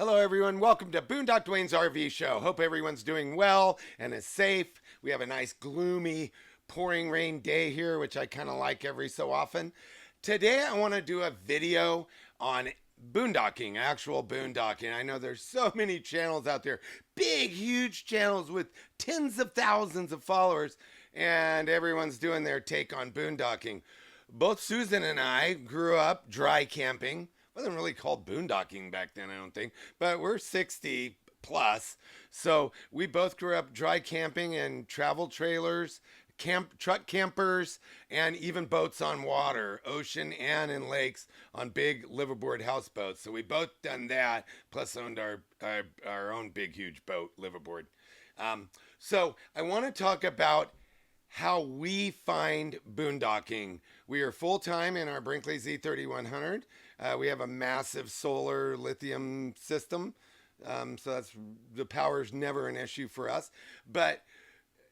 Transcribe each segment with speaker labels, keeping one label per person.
Speaker 1: Hello, everyone. Welcome to Boondockduane's RV show. Hope everyone's doing well and is safe. We have a nice, gloomy, pouring rain day here, which I kind of like every so often. Today, I want to do a video on boondocking, actual boondocking. I know there's so many channels out there, big, huge channels with tens of thousands of followers, and everyone's doing their take on boondocking. Both Susan and I grew up dry camping. Wasn't really called boondocking back then, I don't think, but we're 60 plus. So we both grew up dry camping in travel trailers, truck campers, and even boats on water, ocean and in lakes on big liveaboard houseboats. So we both done that, plus owned our own big, huge boat, liveaboard. So I want to talk about how we find boondocking. We are full-time in our Brinkley Z3100. We have a massive solar lithium system. So the power's never an issue for us. But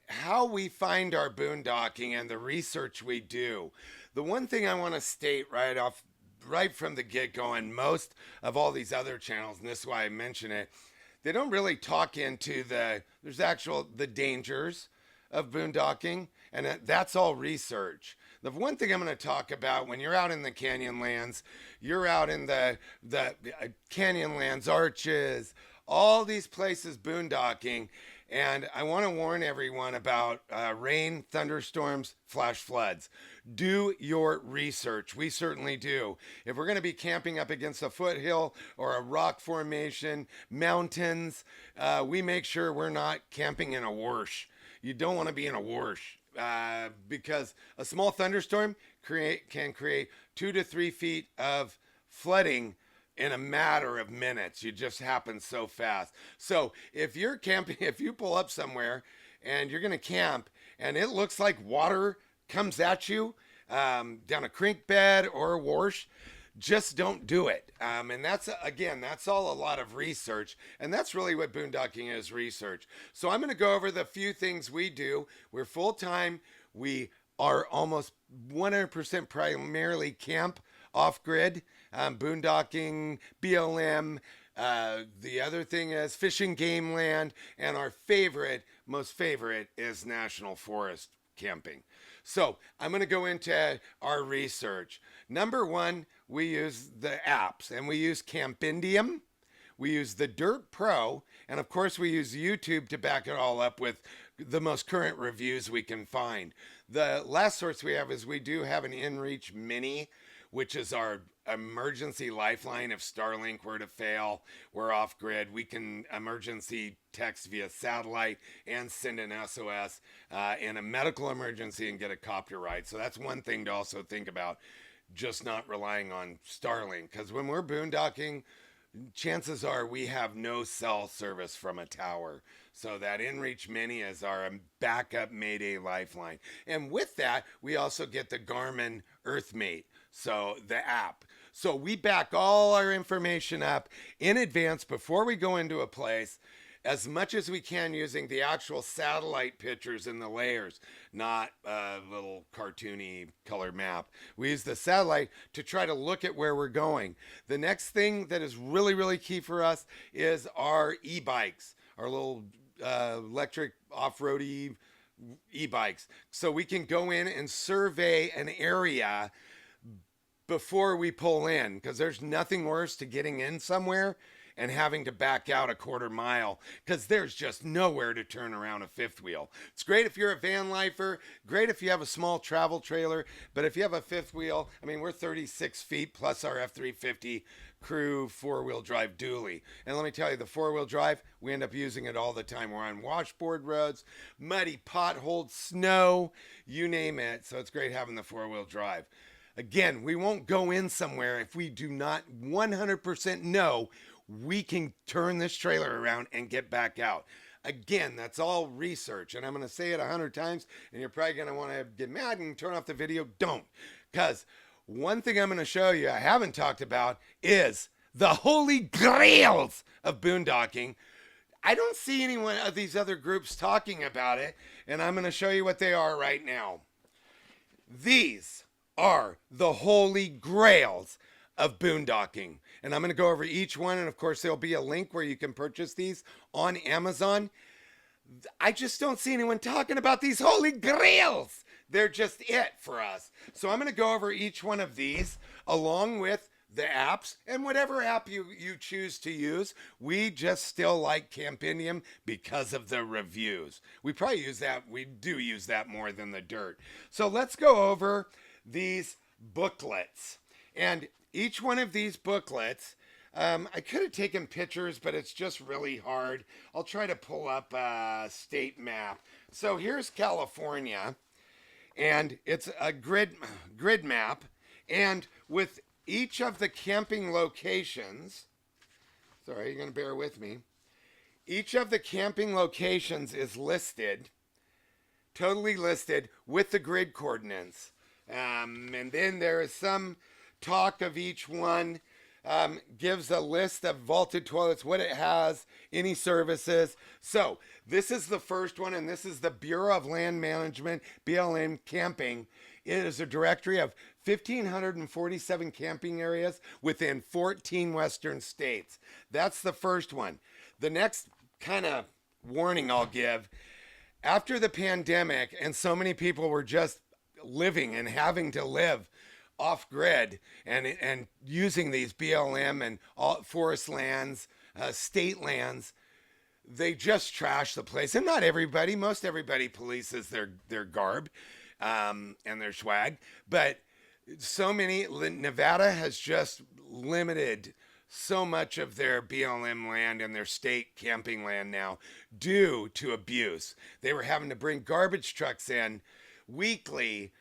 Speaker 1: how we find our boondocking and the research we do. The one thing I want to state right from the get-go, and most of all these other channels, and this is why I mention it, they don't really talk into the dangers of boondocking, and that's all research. The one thing I'm going to talk about, when you're out in the Canyonlands, you're out in the Canyonlands, Arches, all these places boondocking, and I want to warn everyone about rain, thunderstorms, flash floods. Do your research. We certainly do. If we're going to be camping up against a foothill or a rock formation, mountains, we make sure we're not camping in a wash. You don't want to be in a wash because a small thunderstorm can create 2 to 3 feet of flooding in a matter of minutes. It just happens so fast. So if you're camping, if you pull up somewhere and you're going to camp and it looks like water comes at you down a creek bed or a wash, just don't do it. And that's all a lot of research. And that's really what boondocking is, research. So I'm going to go over the few things we do. We're full-time. We are almost 100% primarily camp off-grid, boondocking, BLM. The other thing is fishing game land. And our most favorite is national forest camping. So I'm going to go into our research. Number one, we use the apps, and we use Campendium. We use the Dyrt Pro, and of course we use YouTube to back it all up with the most current reviews we can find. The last source we have is we do have an InReach Mini, which is our emergency lifeline. If Starlink were to fail, we're off grid, we can emergency text via satellite and send an SOS in a medical emergency and get a copter ride. So that's one thing to also think about, just not relying on Starlink, because when we're boondocking, chances are we have no cell service from a tower. So that InReach Mini is our backup Mayday lifeline. And with that, we also get the Garmin Earthmate, so the app. So we back all our information up in advance before we go into a place, as much as we can, using the actual satellite pictures in the layers, not a little cartoony color map. We use the satellite to try to look at where we're going. The next thing that is really, really key for us is our e-bikes, our little electric off-roady e-bikes. So we can go in and survey an area before we pull in, because there's nothing worse to getting in somewhere and having to back out a quarter mile because there's just nowhere to turn around a fifth wheel. It's great if you're a van lifer, great if you have a small travel trailer, but if you have a fifth wheel, I mean, we're 36 feet plus our F350 crew four-wheel drive dually. And let me tell you, the four-wheel drive, we end up using it all the time. We're on washboard roads, muddy, potholed, snow, you name it. So it's great having the four-wheel drive. Again, we won't go in somewhere if we do not 100% know we can turn this trailer around and get back out. Again, that's all research, and I'm going to say it 100 times, and you're probably going to want to get mad and turn off the video. Don't, because one thing I'm going to show you I haven't talked about is the holy grails of boondocking. I don't see anyone of these other groups talking about it, and I'm going to show you what they are right now. These are the holy grails of boondocking. and I'm going to go over each one. And of course, there'll be a link where you can purchase these on Amazon. I just don't see anyone talking about these holy grails. They're just it for us. So I'm going to go over each one of these along with the apps and whatever app you choose to use. We just still like Campendium because of the reviews. We probably use that. We do use that more than the Dyrt. So let's go over these booklets. And each one of these booklets, I could have taken pictures, but it's just really hard. I'll try to pull up a state map. So here's California, and it's a grid map. And with each of the camping locations, sorry, you're going to bear with me. Each of the camping locations is listed, totally listed with the grid coordinates. And then there is some talk of each one, gives a list of vaulted toilets, what it has, any services. So this is the first one, and this is the Bureau of Land Management, BLM Camping. It is a directory of 1,547 camping areas within 14 western states. That's the first one. The next kind of warning I'll give, after the pandemic and so many people were just living and having to live off grid and using these BLM and all forest lands, state lands, they just trash the place. And not everybody, most everybody polices their garb and their swag, but so many, Nevada has just limited so much of their BLM land and their state camping land now due to abuse. They were having to bring garbage trucks in weekly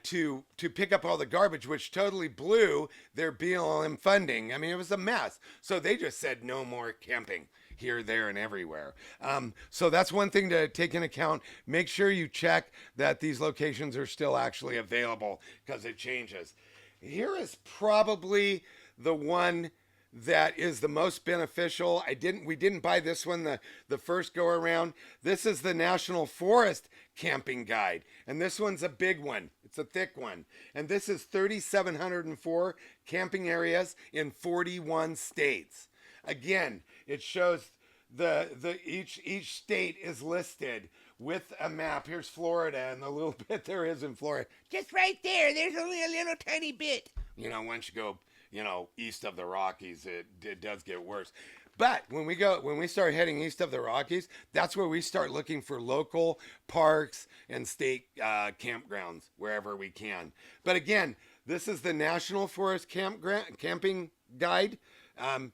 Speaker 1: to pick up all the garbage, which totally blew their BLM funding. I mean, it was a mess. So they just said no more camping here, there, and everywhere. So that's one thing to take into account. Make sure you check that these locations are still actually available because it changes. Here is probably the one that is the most beneficial. We didn't buy this one the first go around. This is the National Forest Camping Guide, and this one's a big one. It's a thick one, and this is 3,704 camping areas in 41 states. Again, it shows each state is listed with a map. Here's Florida and the little bit there is in Florida. Just right there. There's only a little tiny bit. Once you go, east of the Rockies, it does get worse. But when we start heading east of the Rockies, that's where we start looking for local parks and state campgrounds wherever we can. But again, this is the National Forest Camping Guide.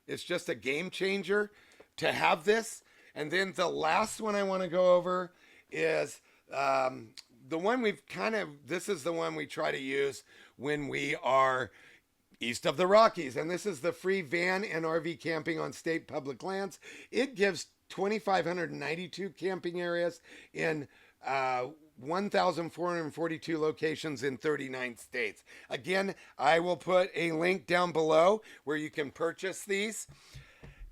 Speaker 1: It's just a game changer to have this. And then the last one I want to go over is the one this is the one we try to use when we are east of the Rockies. And this is the free van and RV camping on state public lands. It gives 2,592 camping areas in 1,442 locations in 39 states. Again, I will put a link down below where you can purchase these.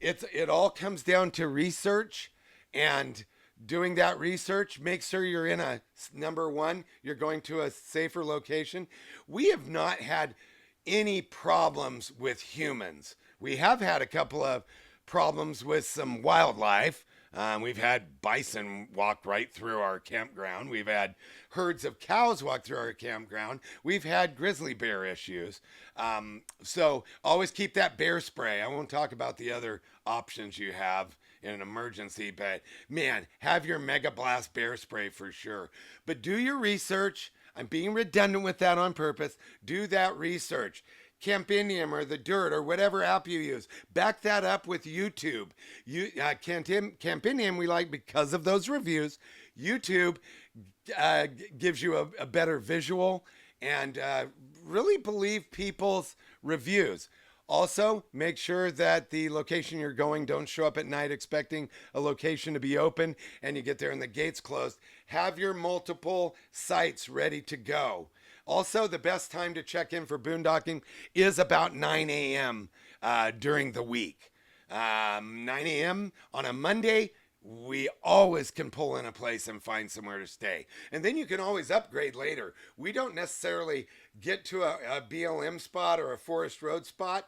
Speaker 1: It all comes down to research, and doing that research, make sure you're in number one, you're going to a safer location. We have not had any problems with humans. We have had a couple of problems with some wildlife. We've had bison walk right through our campground. We've had herds of cows walk through our campground. We've had grizzly bear issues. So always keep that bear spray. I won't talk about the other options you have in an emergency, but man, have your Mega Blast bear spray for sure. But do your research. I'm being redundant with that on purpose. Do that research. Campendium or the Dyrt or whatever app you use, back that up with YouTube. Campendium we like because of those reviews. YouTube gives you a better visual, and really believe people's reviews. Also, make sure that the location you're going, don't show up at night expecting a location to be open and you get there and the gate's closed. Have your multiple sites ready to go. Also, the best time to check in for boondocking is about 9 a.m. During the week. 9 a.m. on a Monday, we always can pull in a place and find somewhere to stay. And then you can always upgrade later. We don't necessarily get to a BLM spot or a forest road spot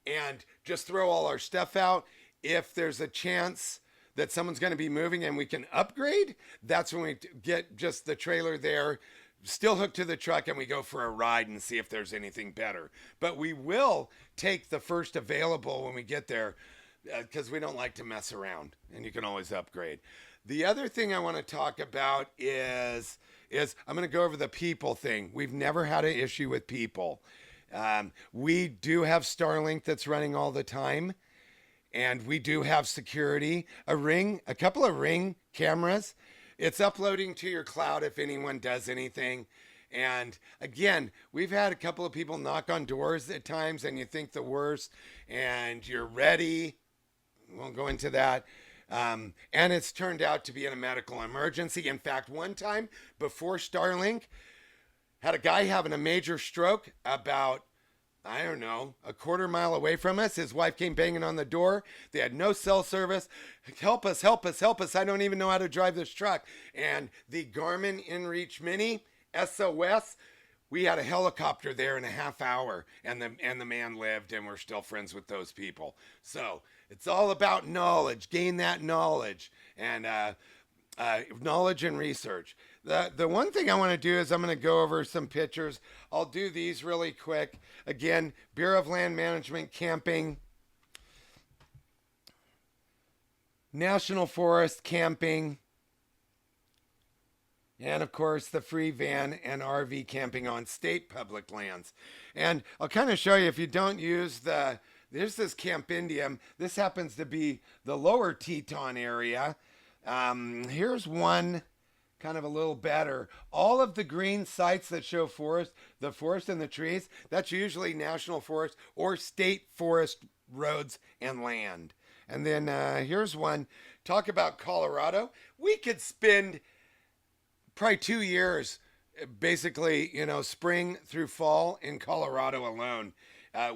Speaker 1: and just throw all our stuff out. If there's a chance that someone's going to be moving and we can upgrade, that's when we get just the trailer there, still hooked to the truck, and we go for a ride and see if there's anything better. But we will take the first available when we get there, because we don't like to mess around, and you can always upgrade. The other thing I want to talk about is I'm going to go over the people thing. We've never had an issue with people. We do have Starlink that's running all the time. And we do have security, a couple of Ring cameras. It's uploading to your cloud if anyone does anything. And again, we've had a couple of people knock on doors at times and you think the worst and you're ready. Won't go into that. And it's turned out to be in a medical emergency. In fact, one time before Starlink, had a guy having a major stroke about, I don't know, a quarter mile away from us. His wife came banging on the door. They had no cell service. Help us, help us, help us. I don't even know how to drive this truck. And the Garmin InReach Mini, SOS, we had a helicopter there in a half hour, and the man lived, and we're still friends with those people. So it's all about knowledge. Gain that knowledge, and knowledge and research. The one thing I want to do is I'm going to go over some pictures. I'll do these really quick. Again, Bureau of Land Management camping, National Forest camping, and of course the free van and RV camping on state public lands. And I'll kind of show you, if you don't use there's this Campendium. This happens to be the lower Teton area. Here's one kind of a little better. All of the green sites that show forest, the forest and the trees, that's usually national forest or state forest roads and land. And then here's one. Talk about Colorado. We could spend probably 2 years, basically, spring through fall in Colorado alone.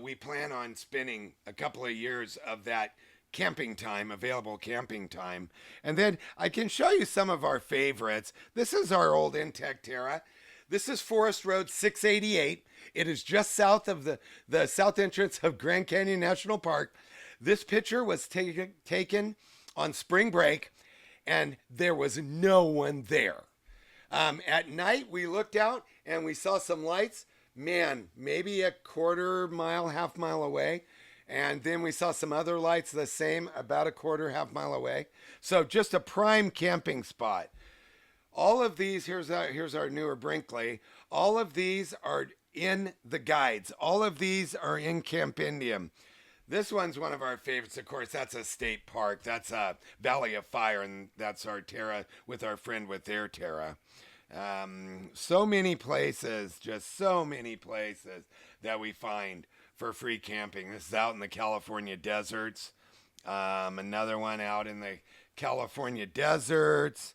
Speaker 1: We plan on spending a couple of years of that camping time, available camping time. And then I can show you some of our favorites. This is our old Intech Terra. This is Forest Road 688. It is just south of the south entrance of Grand Canyon National Park. This picture was taken on spring break, and there was no one there. At night, we looked out and we saw some lights. Man, maybe a quarter mile, half mile away. And then we saw some other lights the same, about a quarter, half mile away. So just a prime camping spot. All of these, here's our newer Brinkley. All of these are in the guides. All of these are in Campendium. This one's one of our favorites, of course. That's a state park. That's a Valley of Fire, and that's our Terra with our friend with their Terra. So many places, just so many places that we find for free camping. This is out in the California deserts. Another one out in the California deserts.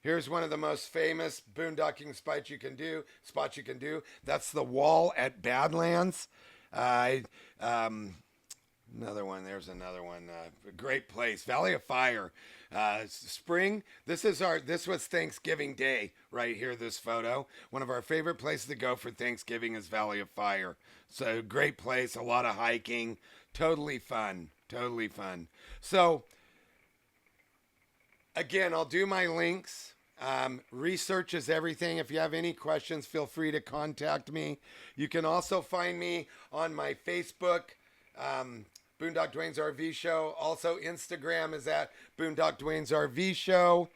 Speaker 1: Here's one of the most famous boondocking spots you can do. That's the wall at Badlands. Another one. There's another one. A great place. Valley of Fire. Spring. This was Thanksgiving Day right here. This photo. One of our favorite places to go for Thanksgiving is Valley of Fire. So great place. A lot of hiking. Totally fun. Totally fun. So again, I'll do my links. Research is everything. If you have any questions, feel free to contact me. You can also find me on my Facebook, Boondockduane's RV Show. Also, Instagram is at Boondockduane's RV Show.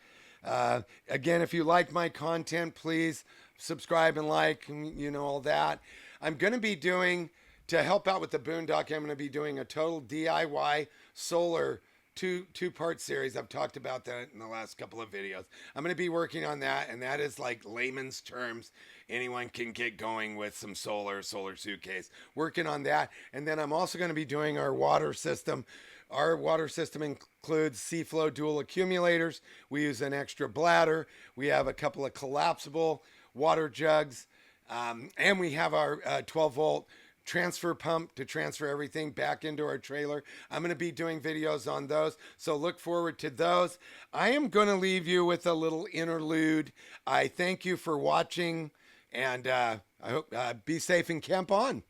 Speaker 1: Again, if you like my content, please subscribe and like, all that. I'm going to be doing, to help out with the Boondocking, I'm going to be doing a total DIY solar two-part series. I've talked about that in the last couple of videos. I'm going to be working on that, and that is like layman's terms. Anyone can get going with some solar suitcase. Working on that. And then I'm also going to be doing our water system. Our water system includes Seaflow dual accumulators. We use an extra bladder. We have a couple of collapsible water jugs. And we have our 12-volt transfer pump to transfer everything back into our trailer. I'm going to be doing videos on those, so look forward to those. I am going to leave you with a little interlude. I thank you for watching, and I hope be safe and camp on.